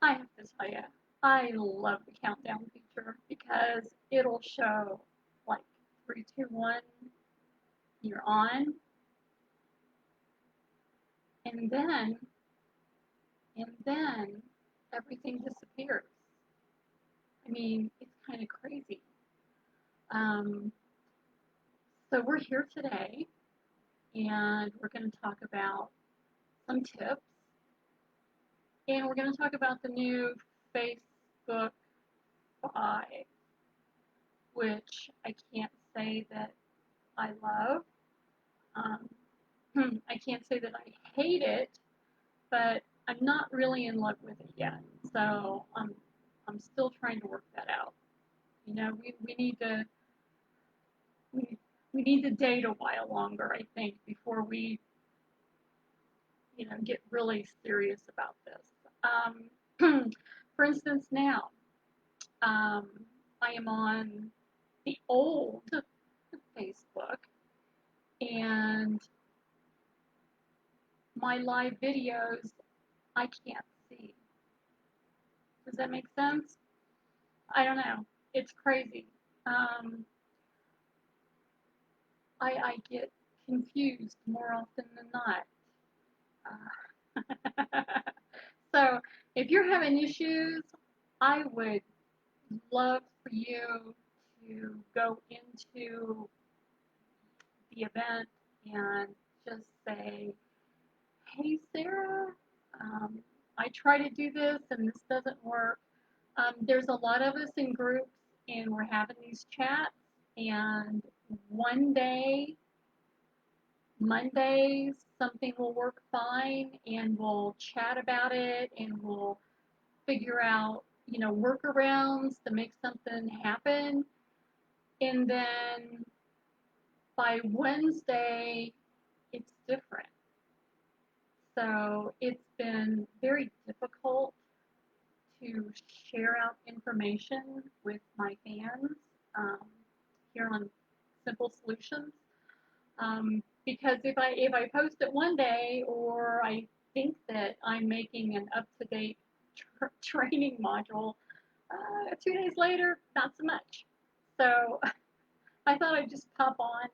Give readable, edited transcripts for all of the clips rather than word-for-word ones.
I have to tell you, I love the countdown feature because it'll show like 3, 2, 1, you're on, and then and then everything disappears. I mean, it's kind of crazy. Um, so we're here today, and we're going to talk about some tips, and we're going to talk about the new Facebook 5, which I can't say that I love. Um, I can't say that I hate it, but I'm not really in love with it yet. So I'm still trying to work that out. You know, we need to we, we need to date a while longer, I think, before we get really serious about this. For instance, now um, I am on the old Facebook, and my live videos I can't see. Does that make sense? I don't know. It's crazy. Um, I get confused more often than not. So if you're having issues, I would love for you to go into the event and just say, hey, Sarah, um, I try to do this and this doesn't work. There's a lot of us in groups, and we're having these chats, and one day, Mondays, something will work fine, and we'll chat about it, and we'll figure out, workarounds to make something happen. And then by Wednesday, it's different. So it's been very difficult to share out information with my fans um, here on Simple Solutions. Because if I post it one day, or I think that I'm making an up to date training module, 2 days later, not so much. So I thought I'd just pop on,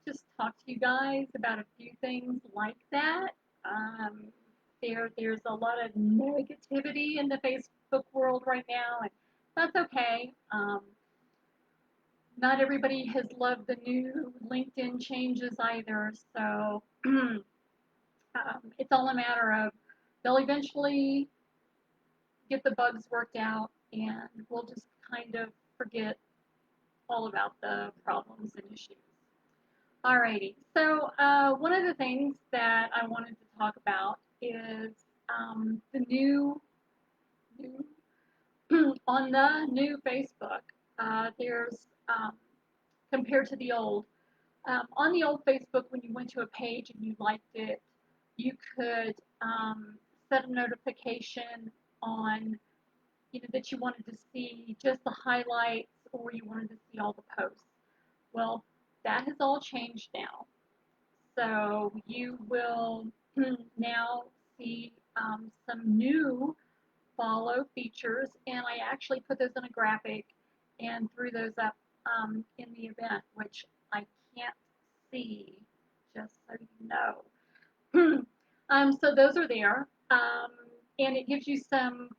just talk to you guys about a few things like that. Um, there's a lot of negativity in the Facebook world right now, and that's okay. Not everybody has loved the new LinkedIn changes either, so it's all a matter of they'll eventually get the bugs worked out, and we'll just kind of forget all about the problems and issues. Alrighty, so one of the things that I wanted to talk about is the new on the new Facebook. There's compared to the old. On the old Facebook, when you went to a page and you liked it, you could set a notification on, that you wanted to see just the highlights, or you wanted to see all the posts. Well, that has all changed now. So you will now see some new follow features, and I actually put those in a graphic and threw those up in the event, which I can't see, just so you know. So those are there, and it gives you some.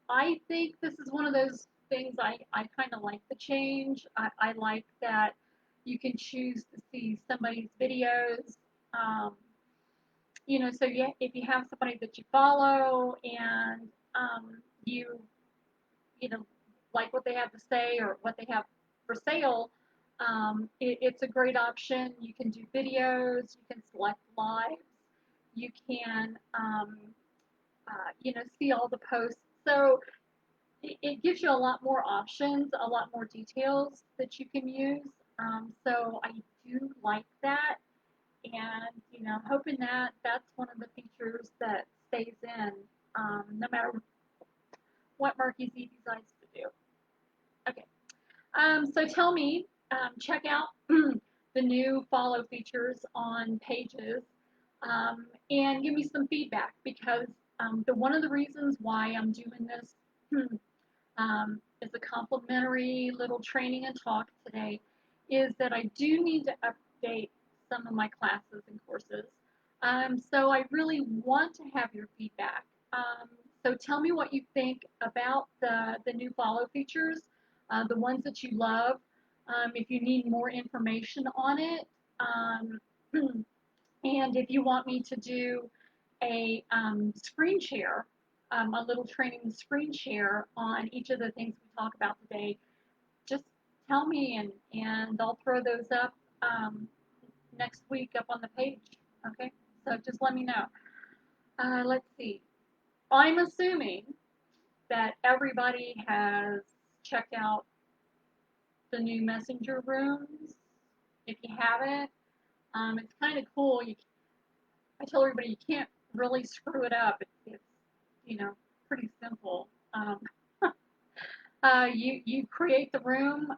I think this is one of those things I kind of like the change. I like that you can choose to see somebody's videos. Um, so yeah, if you have somebody that you follow, and you you know like what they have to say or what they have for sale, it's a great option. You can do videos, you can select lives, you can see all the posts. So it gives you a lot more options, a lot more details that you can use. So I do like that, and hoping that that's one of the features that stays in, no matter what Marky Z decides to do. Okay, so tell me, check out the new follow features on pages, and give me some feedback, because One of the reasons why I'm doing this is a complimentary little training and talk today is that I do need to update some of my classes and courses. So I really want to have your feedback. So tell me what you think about the new follow features, the ones that you love. If you need more information on it, um, and if you want me to do a screen share, a little training screen share on each of the things we talk about today, just tell me and I'll throw those up next week up on the page. Okay, so just let me know. Let's see. I'm assuming that everybody has checked out the new messenger rooms. If you haven't, it's kind of cool. I tell everybody you can't really screw it up. It's you know pretty simple. You create the room.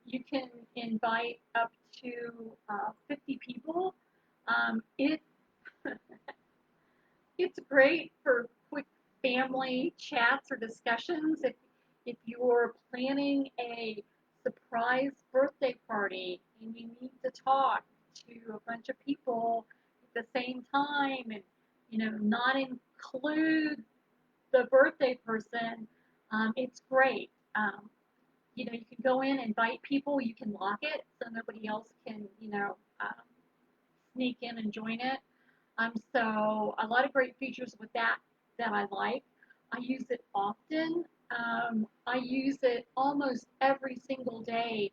You can invite up to 50 people. It it's great for quick family chats or discussions. If you're planning a surprise birthday party and you need to talk to a bunch of people at the same time and not include the birthday person, it's great. You can go in, invite people, you can lock it so nobody else can, sneak in and join it. So a lot of great features with that I like. I use it often. I use it almost every single day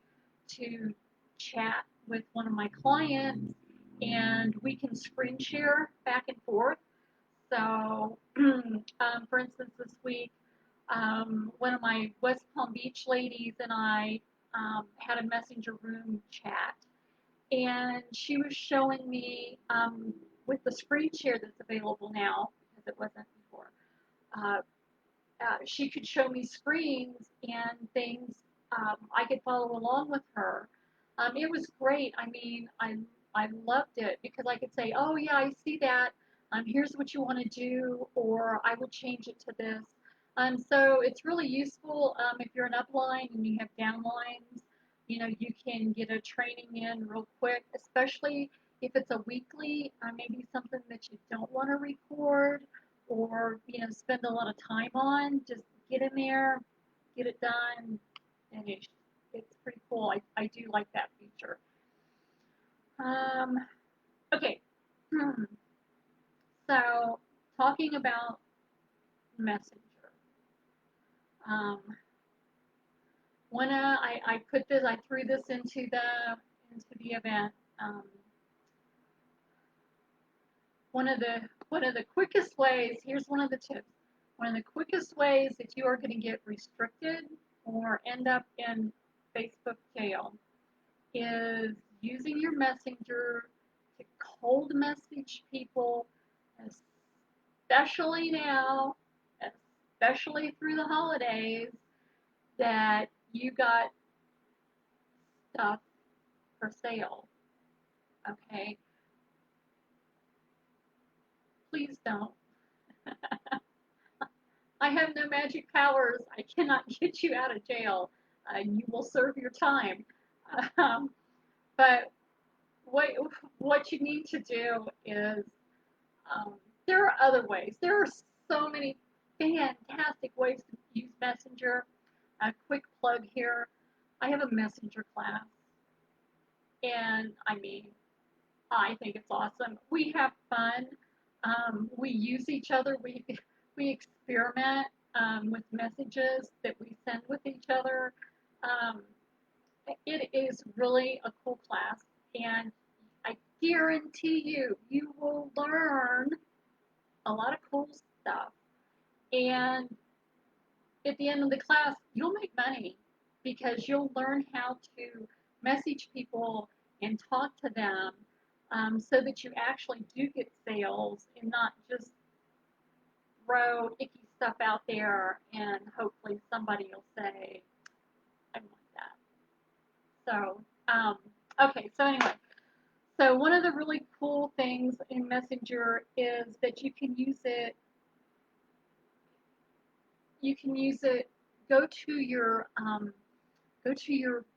to chat with one of my clients, and we can screen share back and forth. So, for instance, this week, one of my West Palm Beach ladies and I had a messenger room chat, and she was showing me with the screen share that's available now because it wasn't before. Uh, she could show me screens and things. I could follow along with her. It was great. I mean, I loved it because I could say, oh yeah, I see that. Here's what you want to do, or I would change it to this. So it's really useful if you're an upline and you have downlines. You can get a training in real quick, especially if it's a weekly, maybe something that you don't want to record or spend a lot of time on. Just get in there, get it done, finish. It's pretty cool. I do like that feature. Um, okay, so talking about Messenger. Um, I put this, I threw this into the event. Um, one of the quickest ways. Here's one of the tips. One of the quickest ways that you are going to get restricted or end up in Facebook jail is using your messenger to cold message people, especially now, especially through the holidays, that you got stuff for sale. Okay? Please don't. I have no magic powers. I cannot get you out of jail. You will serve your time. Um, but what what you need to do is um, there are other ways. There are so many fantastic ways to use Messenger. A quick plug here. I have a Messenger class, and I mean, I think it's awesome. We have fun. We use each other. We experiment with messages that we send with each other. Um, it is really a cool class, and I guarantee you will learn a lot of cool stuff. And at the end of the class, you'll make money because you'll learn how to message people and talk to them so that you actually do get sales and not just throw icky stuff out there and hopefully somebody will say, I want that. So, okay, so anyway, so one of the really cool things in Messenger is that you can use it You can use it. Go to your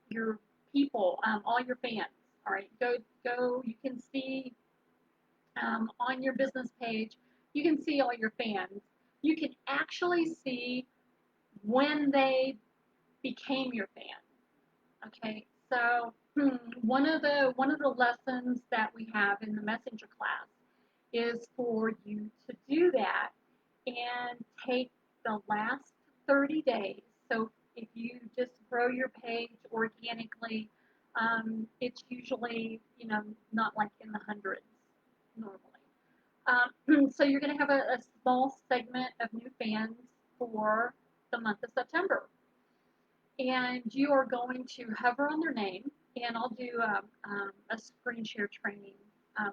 your people, all your fans. All right, go. You can see on your business page. You can see all your fans. You can actually see when they became your fan. Okay, so one of the lessons that we have in the messenger class is for you to do that and take the last 30 days. So if you just grow your page organically, it's usually, not like in the hundreds normally. So you're going to have a small segment of new fans for the month of September. And you are going to hover on their name, and I'll do a screen share training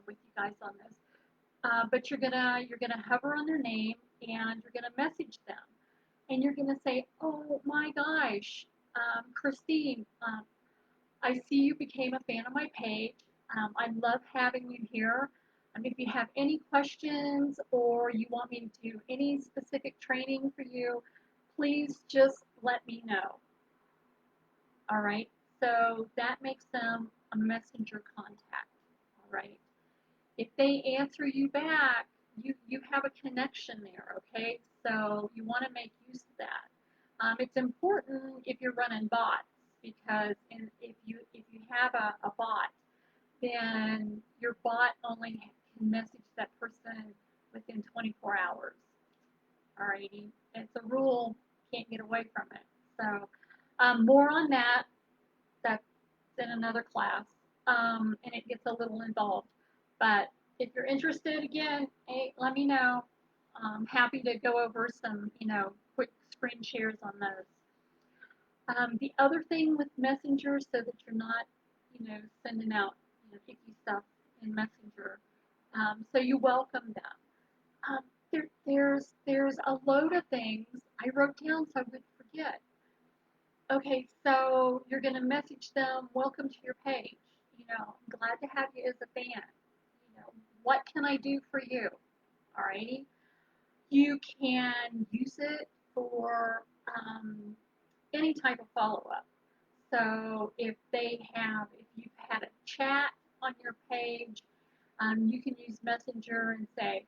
with you guys on this. But you're gonna hover on their name, and you're gonna message them, and you're gonna say, "Oh my gosh, Christine, I see you became a fan of my page. I love having you here. If you have any questions or you want me to do any specific training for you, please just let me know." All right. So that makes them a messenger contact. All right. If they answer you back, you have a connection there, okay? So you want to make use of that. It's important if you're running bots because if you have a bot, then your bot only can message that person within 24 hours. Alrighty, it's a rule, can't get away from it. So more on that. That's in another class, and it gets a little involved. But if you're interested, again, hey, let me know. I'm happy to go over some, quick screen shares on those. The other thing with Messenger, so that you're not, sending out, icky stuff in Messenger, so you welcome them. There's a load of things I wrote down so I wouldn't forget. Okay, so you're going to message them, welcome to your page. I'm glad to have you as a fan. What can I do for you? Alrighty. You can use it for any type of follow-up. So if you've had a chat on your page, you can use Messenger and say,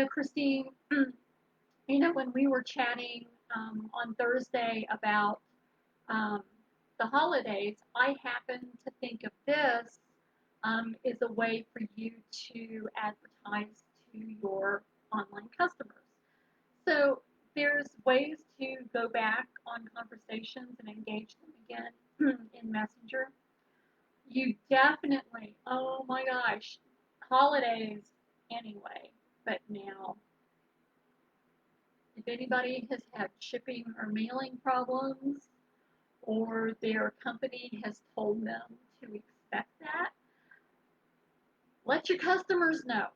Christine, when we were chatting on Thursday about um, the holidays, I happen to think of this is a way for you to advertise to your online customers. So there's ways to go back on conversations and engage them again in Messenger. You definitely, oh my gosh, holidays anyway, but now, if anybody has had shipping or mailing problems, or their company has told them to expect that, let your customers know.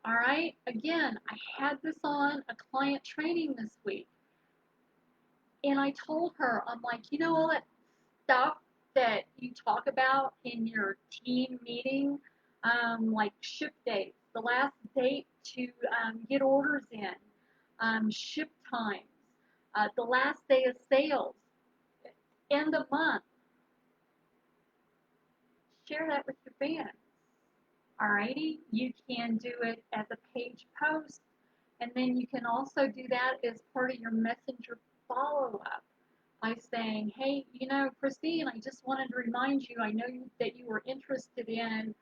All right. Again, I had this on a client training this week, and I told her, I'm like, all that stuff that you talk about in your team meeting, like ship dates, the last date to get orders in, ship times, the last day of sales, end of month. Share that with your fans. Alrighty, you can do it as a page post, and then you can also do that as part of your messenger follow-up by saying, hey, Christine, I just wanted to remind you, I know that you were interested in,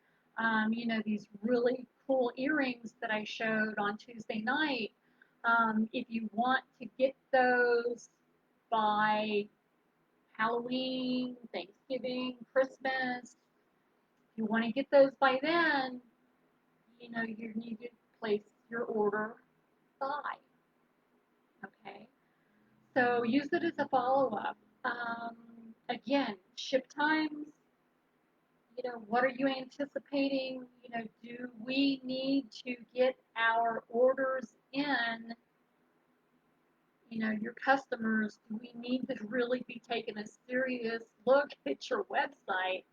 these really cool earrings that I showed on Tuesday night. If you want to get those by Halloween, Thanksgiving, Christmas, if you want to get those by then, you need to place your order by. Okay, so use it as a follow-up. Again, ship times. What are you anticipating? Do we need to get our orders in? Your customers, do we need to really be taking a serious look at your website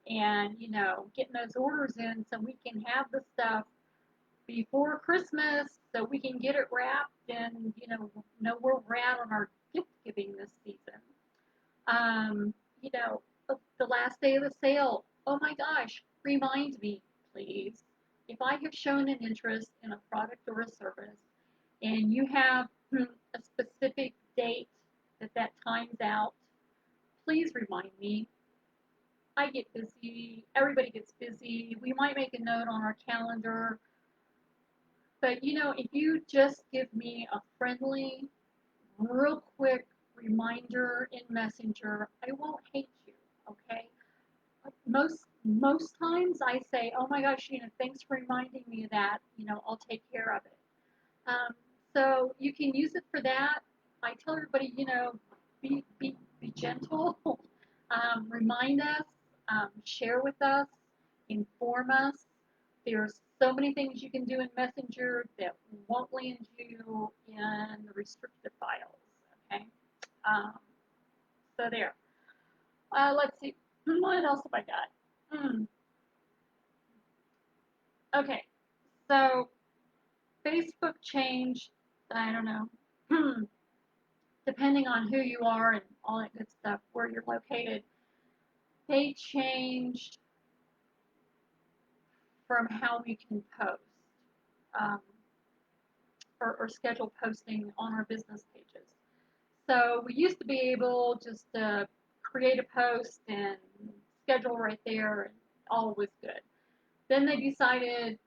and, getting those orders in so we can have the stuff before Christmas so we can get it wrapped and, know where we're at on our gift giving this season. Um, the last day of the sale, oh my gosh, remind me, please. If I have shown an interest in a product or a service and you have a specific date that time's out, please remind me. I get busy, everybody gets busy. We might make a note on our calendar, but if you just give me a friendly, real quick reminder in Messenger, I won't hate you, okay? Most times I say, oh my gosh, thanks for reminding me of that. I'll take care of it. Um, so you can use it for that. I tell everybody, be gentle, remind us, share with us, inform us. There's so many things you can do in Messenger that won't land you in the restricted files. Okay. Um, so there. Let's see. What else have I got? Okay. So Facebook changed. I don't know. Depending on who you are and all that good stuff, where you're located, they changed from how we can post um, or schedule posting on our business pages. So we used to be able just to create a post and schedule right there, and all was good. Then they decided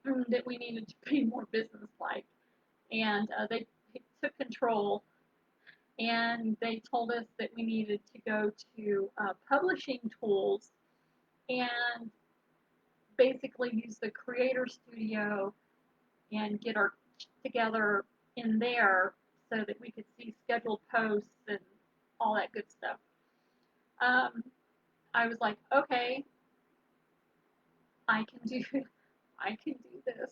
that we needed to be more business-like, and they took control, and they told us that we needed to go to publishing tools and basically use the Creator Studio and get our together in there so that we could see scheduled posts and all that good stuff. Um, I was like, okay, I can do, I can do this.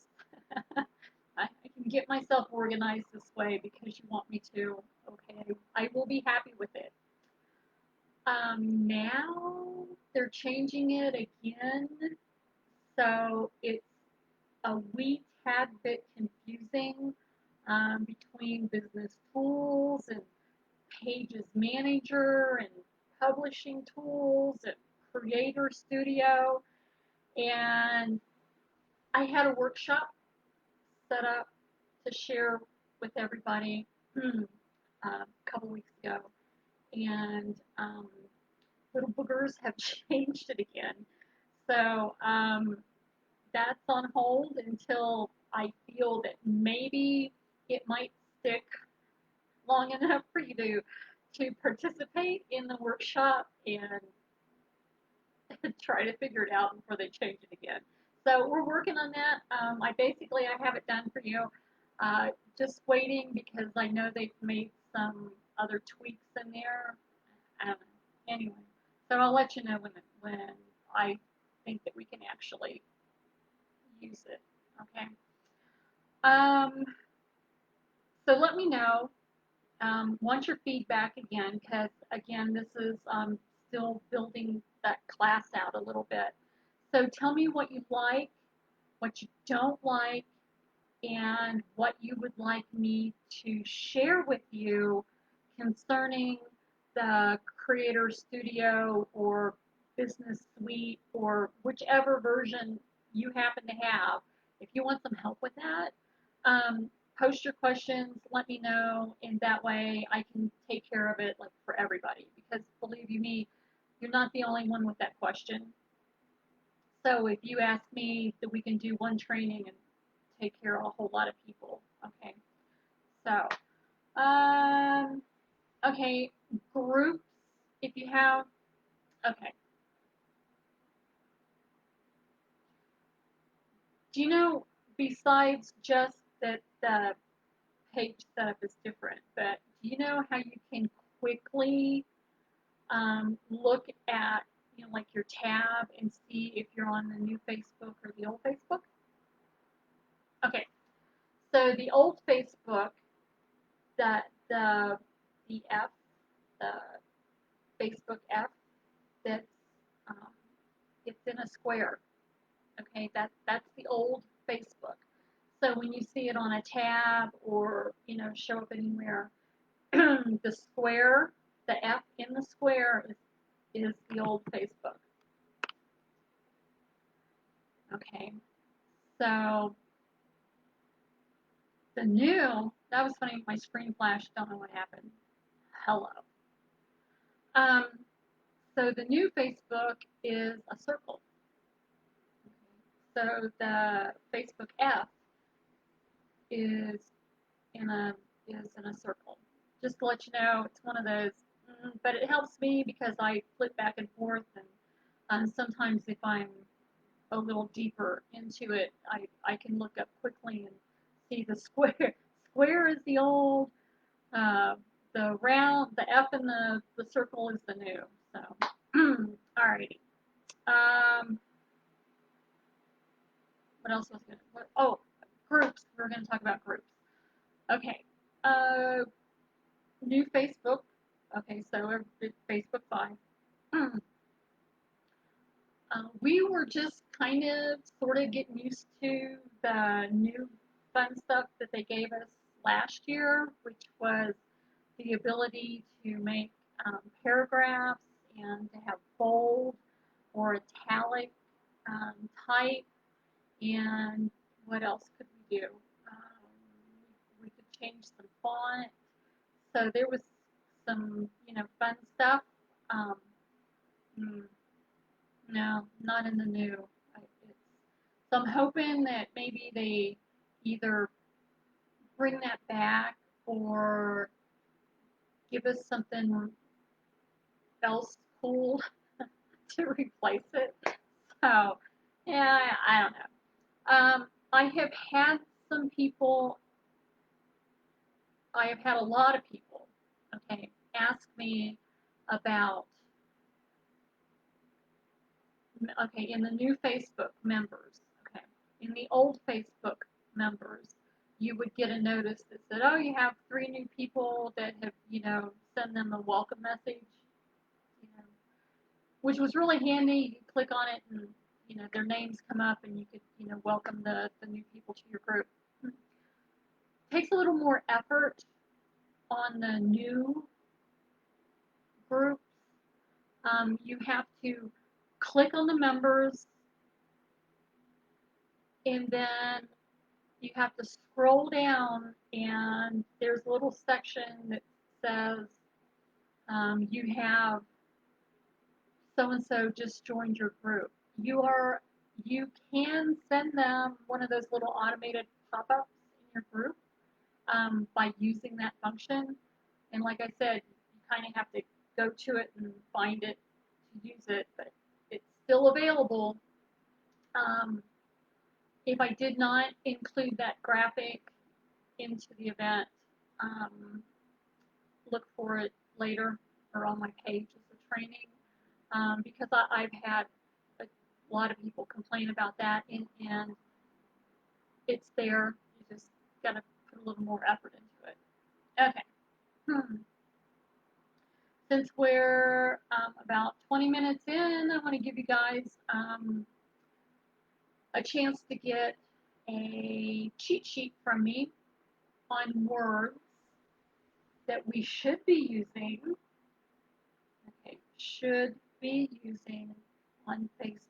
I can get myself organized this way because you want me to. Okay, I will be happy with it. Now they're changing it again, so it's a wee tad bit confusing between business tools and pages manager and publishing tools and creator studio. And I had a workshop set up to share with everybody a couple weeks ago, and little boogers have changed it again. So that's on hold until I feel that maybe it might stick long enough for you to participate in the workshop and try to figure it out before they change it again. So we're working on that. I have it done for you. Just waiting because I know they've made some other tweaks in there. Anyway, so I'll let you know when I think that we can actually use it. Okay. Um, so let me know. Want your feedback again, because again, this is still building that class out a little bit. So tell me what you like, what you don't like, and what you would like me to share with you concerning the Creator Studio or Business Suite or whichever version you happen to have. If you want some help with that, post your questions, let me know, and that way I can take care of it like for everybody. Because believe you me, you're not the only one with that question. So if you ask me that we can do one training and take care of a whole lot of people. Okay. So, okay, groups, if you have, okay. Do you know, besides just that the page setup is different, but do you know how you can quickly look at, like your tab and see if you're on the new Facebook or the old Facebook? Okay, so the old Facebook, the the F, the Facebook F, that's um, it's in a square. Okay, that's the old Facebook. So when you see it on a tab or, show up anywhere, the square, the F in the square is the old Facebook. Okay. So the new, that was funny, my screen flashed, don't know what happened. Hello. Um, so the new Facebook is a circle. So the Facebook F is in a circle. Just to let you know, it's one of those, but it helps me because I flip back and forth, and sometimes if I'm a little deeper into it, I can look up quickly and see the square. Square is the old, the round, the F and the circle is the new. So, alrighty. What else was going to, oh, groups. We're going to talk about groups. Okay. New Facebook. Okay, so it's Facebook 5. We were just kind of sort of getting used to the new fun stuff that they gave us last year, which was the ability to make paragraphs and to have bold or italic type. And what else could we do? We could change some font. So there was some, fun stuff. Um, no, not in the new. So I'm hoping that maybe they either bring that back or give us something else cool to replace it. So, yeah, I don't know. I have had some people, I have had a lot of people, okay, ask me about, okay, in the new Facebook members, okay, in the old Facebook members, you would get a notice that said, oh, you have 3 new people that have, send them a welcome message, you know, which was really handy. You click on it and, their names come up and you could, welcome the new people to your group. It takes a little more effort on the new groups. You have to click on the members and then you have to scroll down and there's a little section that says you have so-and-so just joined your group. You can send them one of those little automated pop-ups in your group by using that function. And like I said, you kind of have to go to it and find it to use it, but it's still available. If I did not include that graphic into the event, look for it later or on my page as a training, because I've had a lot of people complain about that, and it's there. You just got to put a little more effort into it. Okay. Since we're about 20 minutes in, I want to give you guys a chance to get a cheat sheet from me on words that we should be using, okay, should be using on Facebook.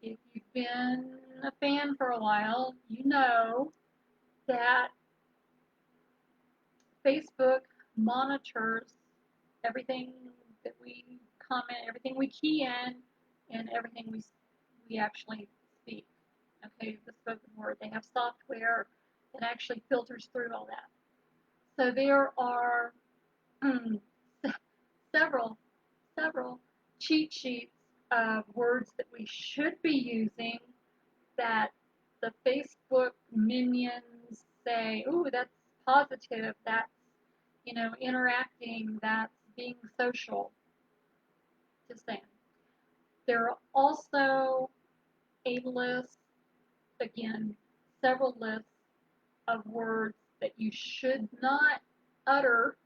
If you've been a fan for a while, you know that Facebook monitors everything that we comment, everything we key in, and everything we actually speak. Okay, the spoken word. They have software that actually filters through all that. So there are several cheat sheets of words that we should be using that the Facebook minions say, ooh, that's positive, that's, interacting, that's being social. Just saying. There are also a list, again, several lists of words that you should not utter,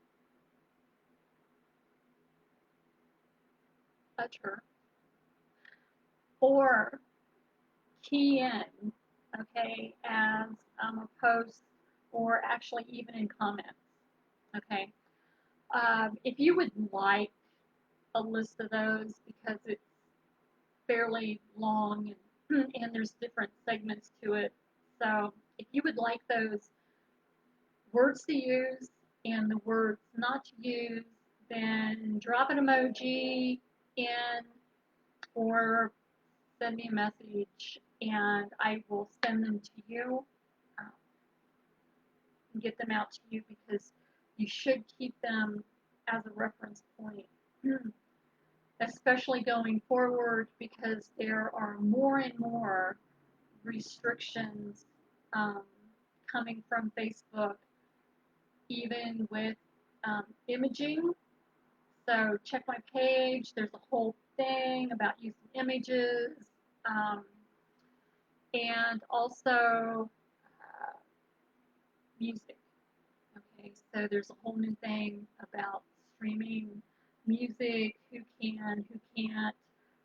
or key in, okay, as a post or actually even in comments, okay. If you would like a list of those because it's fairly long and there's different segments to it. So if you would like those words to use and the words not to use, then drop an emoji in or send me a message and I will send them to you and get them out to you because you should keep them as a reference point, especially going forward because there are more and more restrictions um, coming from Facebook, even with imaging. So check my page. There's a whole thing about using images, um, and also music. Okay, so there's a whole new thing about streaming music, who can, who can't,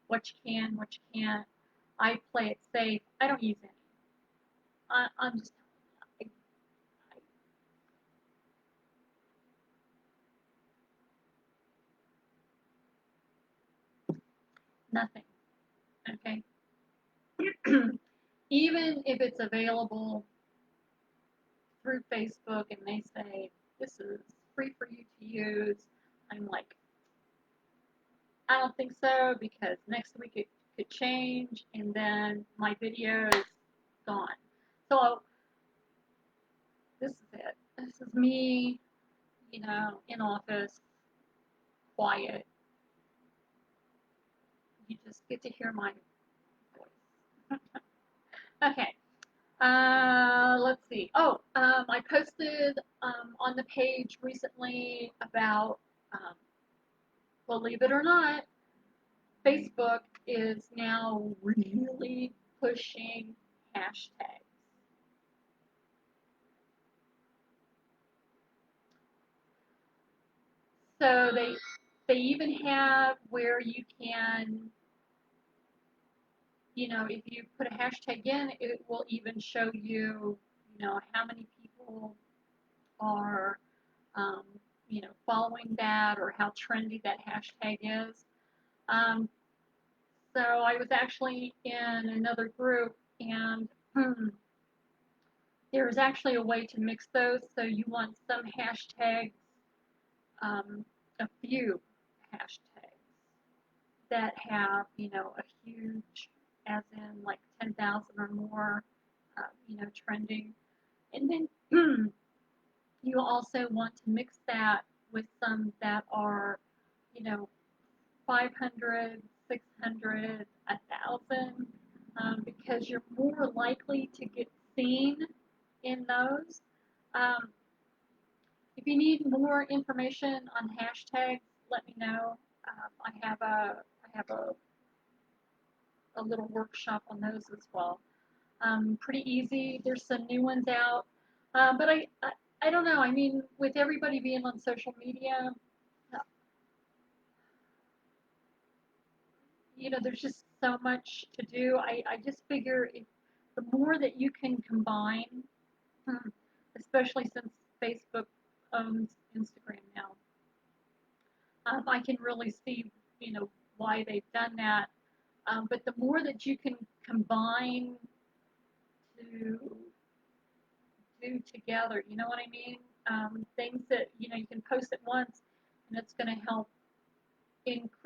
what you can, what you can't. I play it safe. I don't use any. I'm just nothing. Okay. Even if it's available through Facebook and they say this is free for you to use, I'm like, I don't think so because next week it could change and then my video is gone. So this is it. This is me, in office, quiet. You just get to hear my voice. Okay. Let's see. Oh, I posted on the page recently about, um, believe it or not, Facebook is now really pushing hashtags. So they even have where you can, if you put a hashtag in, it will even show you, how many people are, um, following that or how trendy that hashtag is. Um, so I was actually in another group and there's actually a way to mix those. So you want some hashtags, a few hashtags that have, a huge, as in like 10,000 or more, trending. And then you also want to mix that with some that are, you know, 500, 600, 1,000, because you're more likely to get seen in those. Um, if you need more information on hashtags, let me know. I have a little workshop on those as well. Pretty easy. There's some new ones out, but I don't know. I mean, with everybody being on social media, uh, there's just so much to do. I just figure if the more that you can combine, hmm, especially since Facebook owns Instagram now, I can really see, why they've done that. But the more that you can combine to do together, you know what I mean? Things that, you can post at once and it's going to help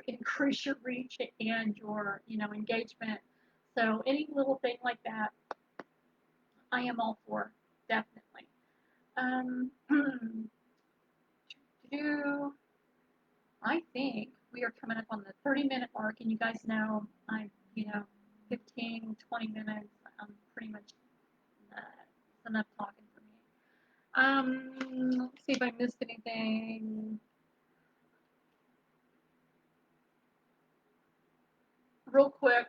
increase your reach and your, engagement. So any little thing like that, I am all for, definitely. Do I think we are coming up on the 30-minute mark, and you guys know I'm, 15, 20 minutes. I'm pretty much it's enough talking for me. Let's see if I missed anything. Real quick,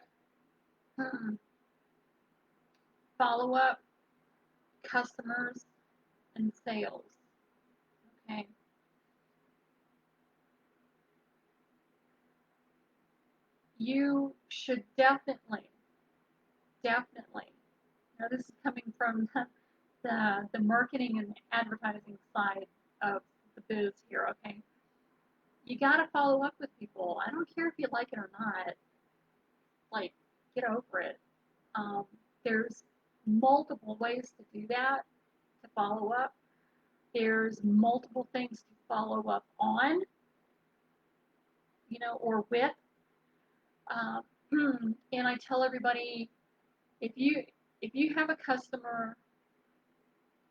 follow up, customers, and sales. Okay. You should definitely definitely. Now, this is coming from the marketing and advertising side of the biz here, okay? You got to follow up with people. I don't care if you like it or not. Like, get over it. Um, there's multiple ways to do that, to follow up. There's multiple things to follow up on, or with. Um, and I tell everybody, if you if you have a customer,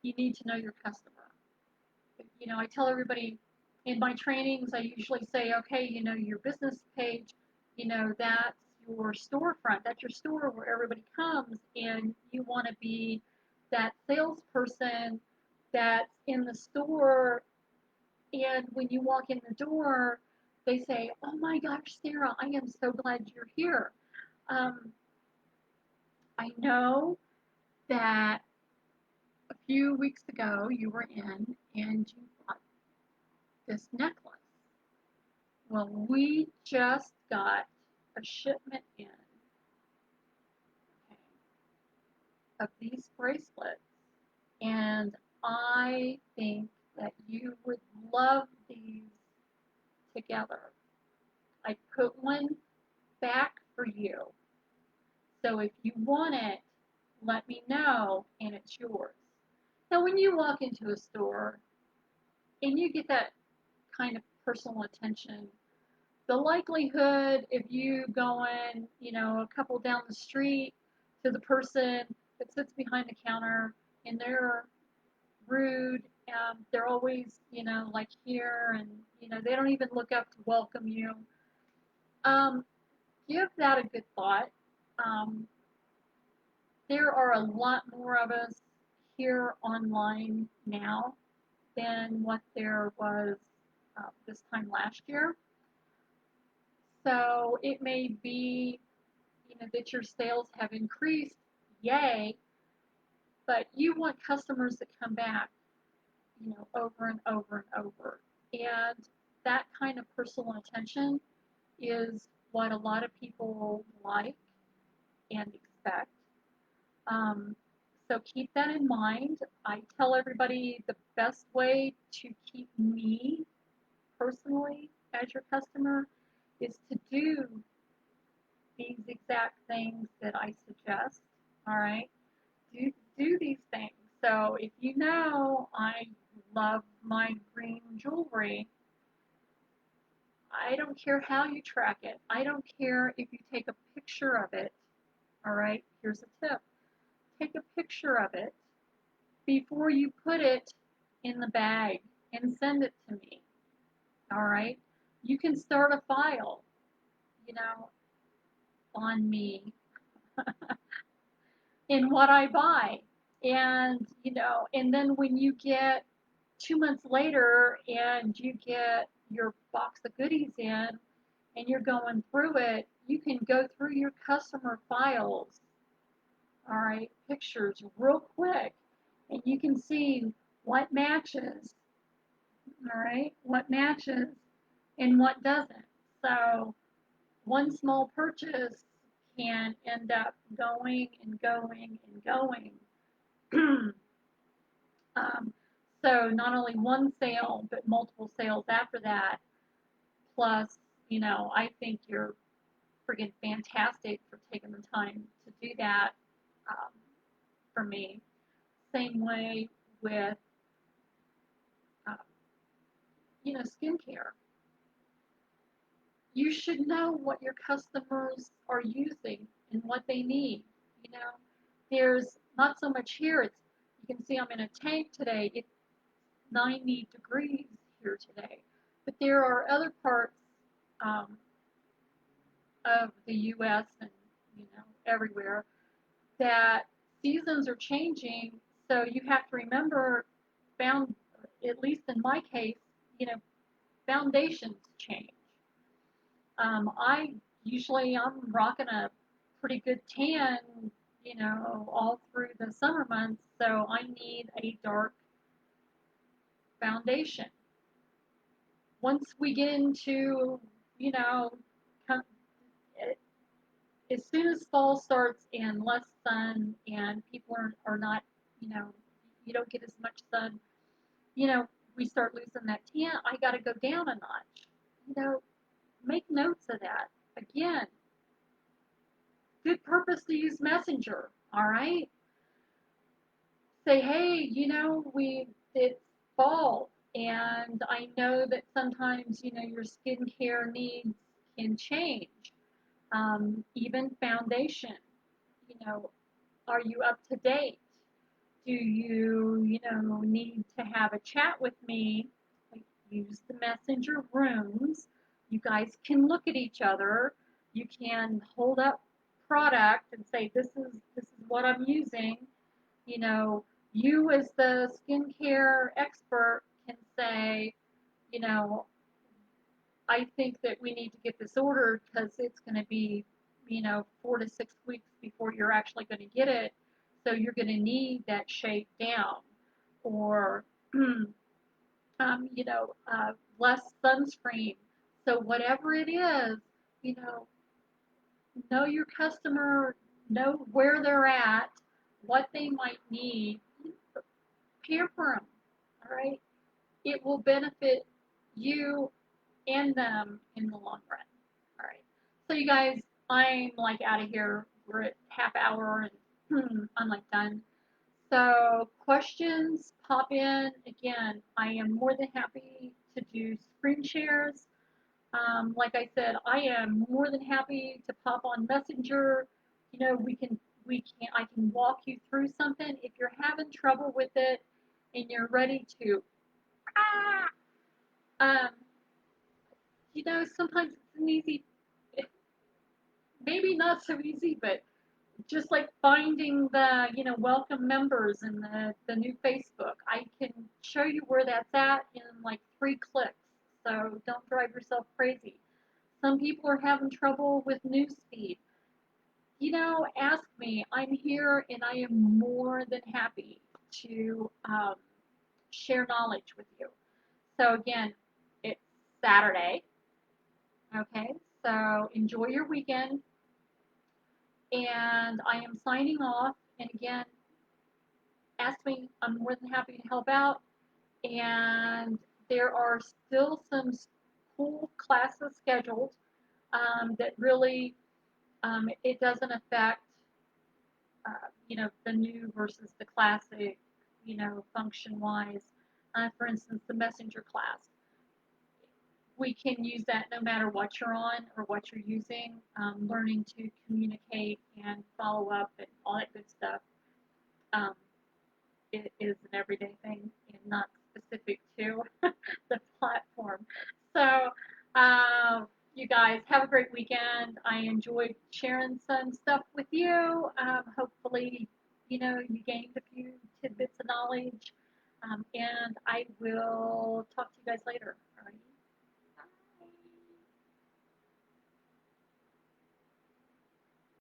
you need to know your customer. I tell everybody in my trainings, I usually say, okay, your business page, that's your storefront, that's your store where everybody comes, and you want to be that salesperson that's in the store, and when you walk in the door, they say, oh my gosh, Sarah, I am so glad you're here. Um, I know that a few weeks ago you were in and you bought this necklace. Well, we just got a shipment in, okay, of these bracelets, and I think that you would love these together. I put one back for you. So if you want it, let me know and it's yours. Now, when you walk into a store and you get that kind of personal attention, the likelihood if you going, a couple down the street to the person that sits behind the counter and they're rude, they're always, like here, and, they don't even look up to welcome you. Um, give that a good thought. Um, there are a lot more of us here online now than what there was this time last year. So it may be, that your sales have increased, yay, but you want customers that come back, over and over and over. And that kind of personal attention is what a lot of people like and expect. Um, so keep that in mind. I tell everybody the best way to keep me personally as your customer is to do these exact things that I suggest. All right, do these things. So if I love my green jewelry, I don't care how you track it. I don't care if you take a picture of it. All right, here's a tip. Take a picture of it before you put it in the bag and send it to me. All right, you can start a file, you know, on me in what I buy. And, and then when you get 2 months later and you get your box of goodies in and you're going through it, you can go through your customer files, all right, pictures real quick, and you can see what matches, all right, what matches and what doesn't. So one small purchase can end up going and going and going. So not only one sale, but multiple sales after that. Plus, I think you're friggin' fantastic for taking the time to do that um, for me. Same way with, uh, skincare. You should know what your customers are using and what they need. You know, there's not so much here. You can see I'm in a tank today. It's 90 degrees here today, but there are other parts um, of the U.S. and everywhere that seasons are changing. So you have to remember, found at least in my case, foundations change. I'm rocking a pretty good tan, all through the summer months. So I need a dark foundation. Once we get into, you know, as soon as fall starts and less sun and people are not, you know, you don't get as much sun, you know, we start losing that tan. I got to go down a notch. You know, make notes of that. Again, good purpose to use Messenger. All right, say, hey, it's fall, and I know that sometimes your skincare needs can change. Even foundation. You know, are you up to date? Do you, need to have a chat with me? Like, use the messenger rooms. You guys can look at each other. You can hold up product and say, this is what I'm using. You know, you as the skincare expert can say, you know, I think that we need to get this ordered because it's going to be, 4 to 6 weeks before you're actually going to get it. So you're going to need that shade down, or, less sunscreen. So whatever it is, you know your customer, know where they're at, what they might need, pamper them. All right, it will benefit you and them in the long run. All right. So you guys, I'm like out of here. We're at half hour and I'm like done. So questions pop in. Again, I am more than happy to do screen shares. Like I said, I am more than happy to pop on Messenger. I can walk you through something. If you're having trouble with it and you're ready to, um, sometimes it's an easy, maybe not so easy, but just like finding the, welcome members in the new Facebook. I can show you where that's at in like 3 clicks. So don't drive yourself crazy. Some people are having trouble with newsfeed. Ask me. I'm here and I am more than happy to share knowledge with you. So again, it's Saturday. Okay, so enjoy your weekend. And I am signing off. And again, ask me. I'm more than happy to help out. And there are still some cool classes scheduled that really it doesn't affect the new versus the classic, function wise. For instance, the messenger class. We can use that no matter what you're on or what you're using. Learning to communicate and follow up and all that good stuff. Um, it is an everyday thing and not specific to the platform. So, you guys have a great weekend. I enjoyed sharing some stuff with you. Hopefully, you gained a few tidbits of knowledge. And I will talk to you guys later.